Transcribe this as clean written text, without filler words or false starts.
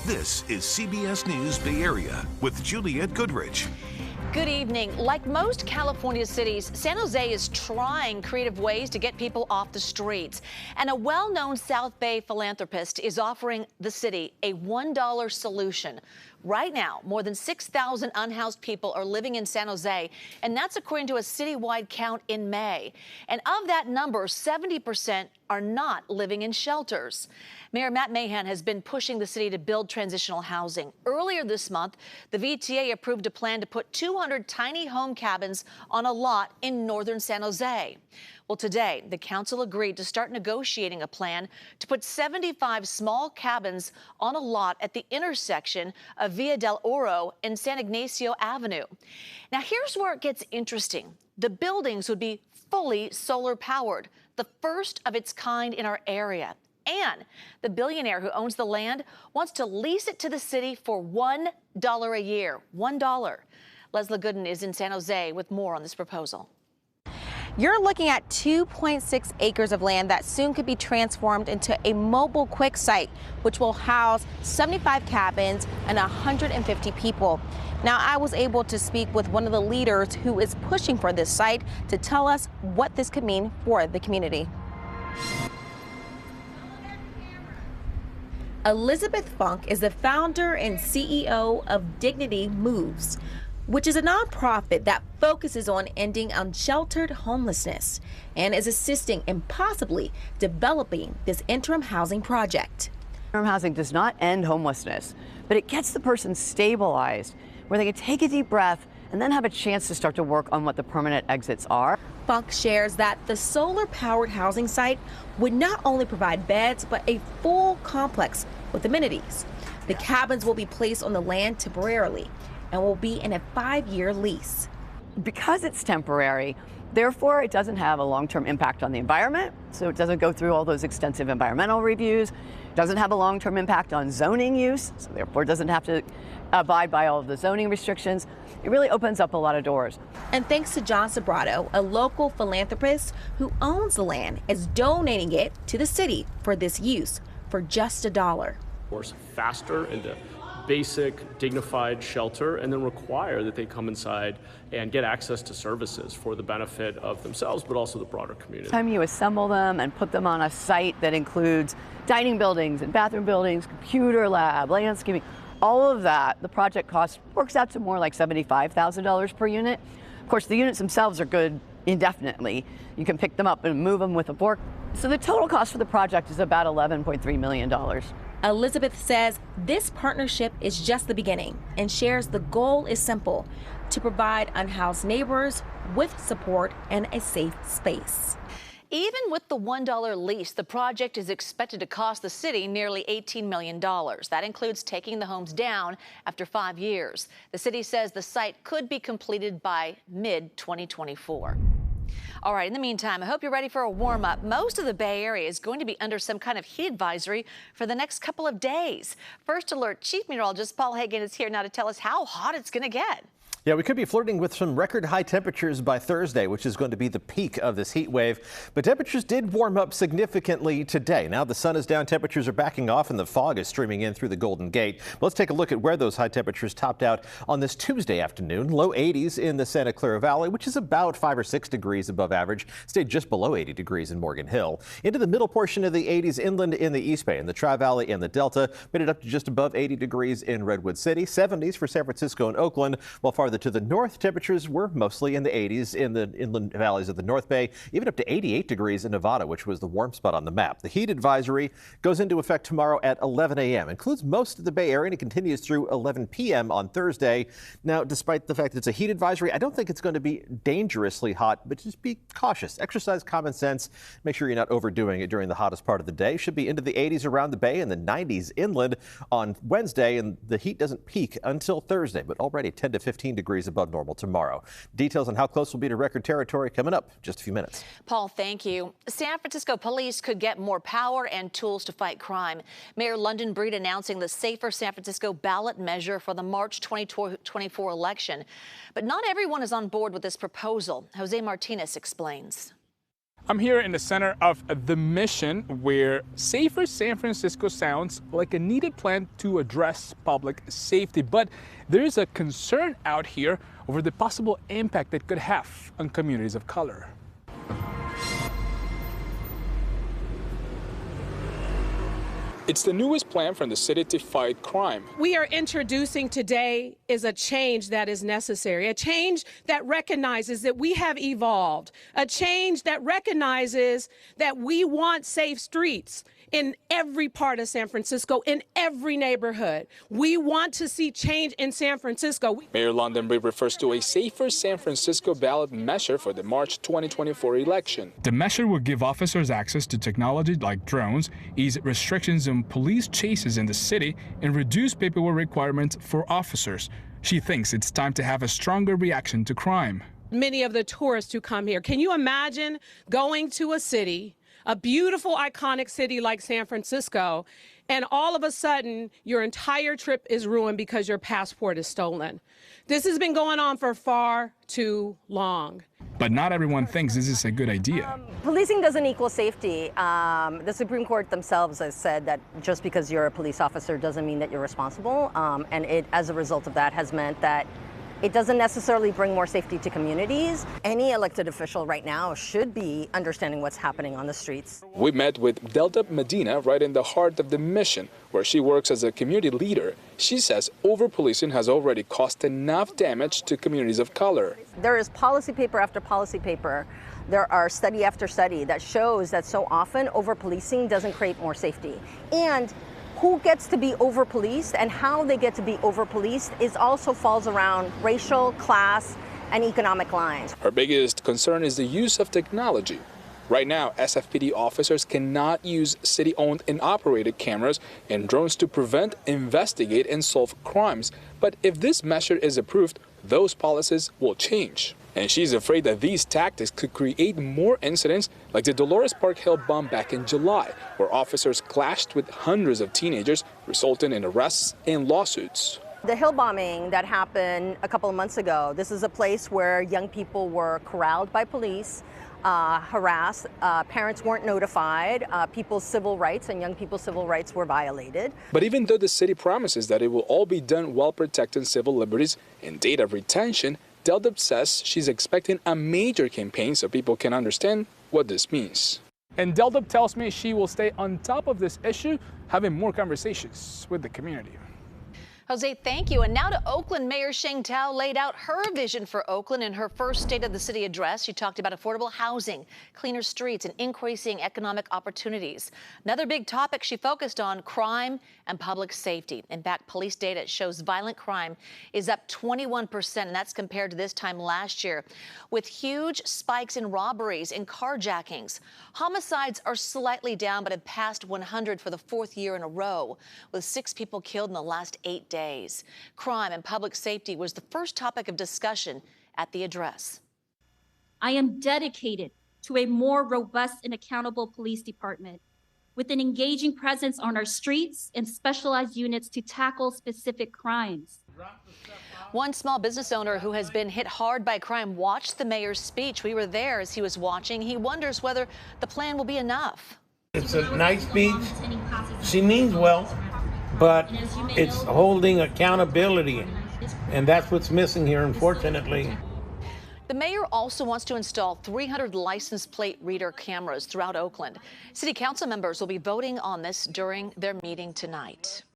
This is CBS News Bay Area with Juliette Goodrich. Good evening. Like most California cities, San Jose is trying creative ways to get people off the streets. And a well-known South Bay philanthropist is offering the city a $1 solution. Right now, more than 6,000 unhoused people are living in San Jose, and that's according to a citywide count in May. And of that number, 70% are not living in shelters. Mayor Matt Mahan has been pushing the city to build transitional housing. Earlier this month, the VTA approved a plan to put 200 tiny home cabins on a lot in northern San Jose. Well, today, the council agreed to start negotiating a plan to put 75 small cabins on a lot at the intersection of Via del Oro and San Ignacio Avenue. Now, here's where it gets interesting. The buildings would be fully solar powered, the first of its kind in our area. And the billionaire who owns the land wants to lease it to the city for $1 a year. $1. Leslie Gooden is in San Jose with more on this proposal. You're looking at 2.6 acres of land that soon could be transformed into a mobile quick site, which will house 75 cabins and 150 people. Now, I was able to speak with one of the leaders who is pushing for this site to tell us what this could mean for the community. Elizabeth Funk is the founder and CEO of Dignity Moves, which is a nonprofit that focuses on ending unsheltered homelessness and is assisting in possibly developing this interim housing project. Interim housing does not end homelessness, but it gets the person stabilized where they can take a deep breath and then have a chance to start to work on what the permanent exits are. Funk shares that the solar-powered housing site would not only provide beds, but a full complex with amenities. The cabins will be placed on the land temporarily and will be in a 5-year lease. Because it's temporary, therefore it doesn't have a long-term impact on the environment, so it doesn't go through all those extensive environmental reviews, doesn't have a long-term impact on zoning use, so therefore it doesn't have to abide by all of the zoning restrictions. It really opens up a lot of doors. And thanks to John Sobrato, a local philanthropist who owns the land, is donating it to the city for this use for just $1. Faster into basic, dignified shelter, and then require that they come inside and get access to services for the benefit of themselves, but also the broader community. Time you assemble them and put them on a site that includes dining buildings and bathroom buildings, computer lab, landscaping, all of that, the project cost works out to more like $75,000 per unit. Of course, the units themselves are good indefinitely. You can pick them up and move them with a fork. So the total cost for the project is about $11.3 million. Elizabeth says this partnership is just the beginning and shares the goal is simple: to provide unhoused neighbors with support and a safe space. Even with the $1 lease, the project is expected to cost the city nearly $18 million. That includes taking the homes down after 5 years. The city says the site could be completed by mid-2024. All right, in the meantime, I hope you're ready for a warm-up. Most of the Bay Area is going to be under some kind of heat advisory for the next couple of days. First Alert Chief Meteorologist Paul Hagan is here now to tell us how hot it's going to get. Yeah, we could be flirting with some record high temperatures by Thursday, which is going to be the peak of this heat wave. But temperatures did warm up significantly today. Now the sun is down, temperatures are backing off, and the fog is streaming in through the Golden Gate. Let's take a look at where those high temperatures topped out on this Tuesday afternoon. Low 80s in the Santa Clara Valley, which is about 5 or 6 degrees above average. Stayed just below 80 degrees in Morgan Hill. Into the middle portion of the 80s inland in the East Bay, in the Tri-Valley and the Delta. Made it up to just above 80 degrees in Redwood City. 70s for San Francisco and Oakland, while farther to the north, temperatures were mostly in the 80s in the inland valleys of the North Bay, even up to 88 degrees in Nevada, which was the warm spot on the map. The heat advisory goes into effect tomorrow at 11 a.m. Includes most of the Bay Area, and it continues through 11 p.m. on Thursday. Now, despite the fact that it's a heat advisory, I don't think it's going to be dangerously hot, but just be cautious. Exercise common sense. Make sure you're not overdoing it during the hottest part of the day. Should be into the 80s around the Bay and the 90s inland on Wednesday, and the heat doesn't peak until Thursday, but already 10 to 15 degrees above normal tomorrow. Details on how close we'll be to record territory coming up in just a few minutes. Paul, thank you. San Francisco police could get more power and tools to fight crime. Mayor London Breed announcing the Safer San Francisco ballot measure for the March 2024 election. But not everyone is on board with this proposal. Jose Martinez explains. I'm here in the center of the Mission, where Safer San Francisco sounds like a needed plan to address public safety. But there is a concern out here over the possible impact it could have on communities of color. It's the newest plan from the city to fight crime. We are introducing today is a change that is necessary, a change that recognizes that we have evolved, a change that recognizes that we want safe streets in every part of San Francisco, in every neighborhood. We want to see change in San Francisco. Mayor London Breed refers to a Safer San Francisco ballot measure for the March 2024 election. The measure will give officers access to technology like drones, ease restrictions on police chases in the city, and reduce paperwork requirements for officers. She thinks it's time to have a stronger reaction to crime. Many of the tourists who come here, can you imagine going to a city, a beautiful, iconic city like San Francisco, and all of a sudden your entire trip is ruined because your passport is stolen? This has been going on for far too long. But not everyone thinks this is a good idea. Policing doesn't equal safety. The Supreme Court themselves has said that just because you're a police officer doesn't mean that you're responsible. And it, as a result of that, has meant that it doesn't necessarily bring more safety to communities. Any elected official right now should be understanding what's happening on the streets. We met with Delta Medina right in the heart of the Mission, where she works as a community leader. She says over-policing has already caused enough damage to communities of color. There is policy paper after policy paper. There are study after study that shows that so often over-policing doesn't create more safety. And who gets to be over-policed and how they get to be over-policed is also falls around racial, class, and economic lines. Her biggest concern is the use of technology. Right now, SFPD officers cannot use city-owned and operated cameras and drones to prevent, investigate, and solve crimes. But if this measure is approved, those policies will change. And she's afraid that these tactics could create more incidents like the Dolores Park Hill bomb back in July, where officers clashed with hundreds of teenagers, resulting in arrests and lawsuits. The Hill bombing that happened a couple of months ago, this is a place where young people were corralled by police, harassed, parents weren't notified, people's civil rights and young people's civil rights were violated. But even though the city promises that it will all be done while protecting civil liberties and data retention, Deldub says she's expecting a major campaign so people can understand what this means. And Deldub tells me she will stay on top of this issue, having more conversations with the community. Jose, thank you. And now to Oakland. Mayor Sheng Tao laid out her vision for Oakland in her first State of the City address. She talked about affordable housing, cleaner streets, and increasing economic opportunities. Another big topic she focused on, crime and public safety. In fact, police data shows violent crime is up 21%, and that's compared to this time last year, with huge spikes in robberies and carjackings. Homicides are slightly down, but have passed 100 for the fourth year in a row, with 6 people killed in the last 8 days. Crime and public safety was the first topic of discussion at the address. I am dedicated to a more robust and accountable police department with an engaging presence on our streets and specialized units to tackle specific crimes. One small business owner who has been hit hard by crime watched the mayor's speech. We were there as he was watching. He wonders whether the plan will be enough. It's a nice speech. She means well, but it's holding accountability, and that's what's missing here, unfortunately. The mayor also wants to install 300 license plate reader cameras throughout Oakland. City council members will be voting on this during their meeting tonight.